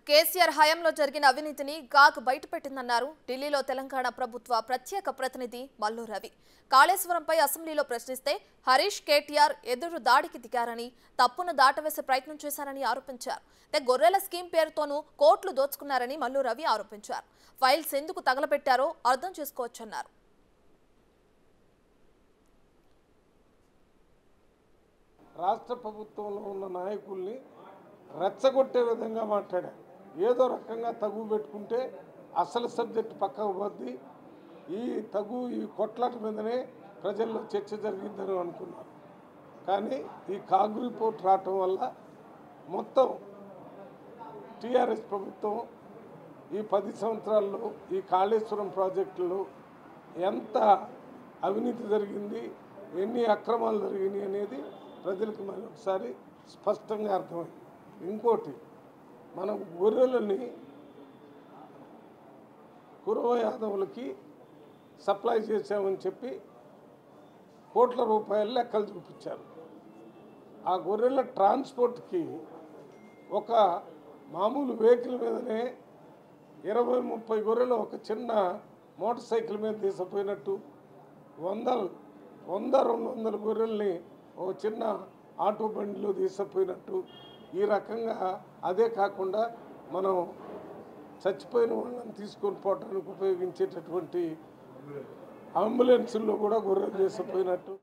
కేసీఆర్ హయాంలో జరిగిన అవినీతిని గాగ్ బయటపెట్టిందన్నారు ఢిల్లీలో తెలంగాణ ప్రభుత్వ ప్రత్యేక ప్రతినిధి మల్లు రవి. కాళేశ్వరంపై అసెంబ్లీలో ప్రశ్నిస్తే హరీష్ కేటీఆర్ ఎదురు దాడికి దిగారని, తప్పును దాటవేసే ప్రయత్నం చేశారని ఆరోపించారు. గొర్రెల స్కీమ్ పేరుతోనూ కోట్లు దోచుకున్నారని మల్లు రవి ఆరోపించారు. ఫైల్స్ ఎందుకు తగలబెట్టారో అర్థం చేసుకోవచ్చన్నారు. రాష్ట్ర ప్రభుత్వంలో ఉన్న నాయకుల్ని రెచ్చగొట్టే విధంగా మాట్లాడారు. ఏదో రకంగా తగు పెట్టుకుంటే అసలు సబ్జెక్టు పక్కకు పోద్ది, ఈ కొట్లాట మీదనే ప్రజల్లో చర్చ జరిగిందని అనుకున్నారు. కానీ ఈ కాగ్ రిపోర్ట్ రావటం వల్ల మొత్తం టీఆర్ఎస్ ప్రభుత్వం ఈ 10 సంవత్సరాల్లో ఈ కాళేశ్వరం ప్రాజెక్టులో ఎంత అవినీతి జరిగింది, ఎన్ని అక్రమాలు జరిగినాయి అనేది ప్రజలకు మరొకసారి స్పష్టంగా అర్థమైంది. ఇంకోటి, మనం గొర్రెలని కురవ యాదవులకి సప్లై చేసామని చెప్పి కోట్ల రూపాయల లెక్కలు చూపించారు. ఆ గొర్రెల ట్రాన్స్పోర్ట్కి ఒక మామూలు వెహికల్ మీదనే 20-30 గొర్రెలు ఒక చిన్న మోటార్ సైకిల్ మీద తీసుకుపోయినట్టు, 100-200 గొర్రెల్ని ఒక చిన్న ఆటో బండిలో తీసుకుపోయినట్టు, ఈ రకంగా అదే కాకుండా మనం చచ్చిపోయిన వాళ్ళని తీసుకొని పోవడానికి ఉపయోగించేటటువంటి అంబులెన్సుల్లో కూడా గొర్రెలు తీసుకుపోయినట్టు.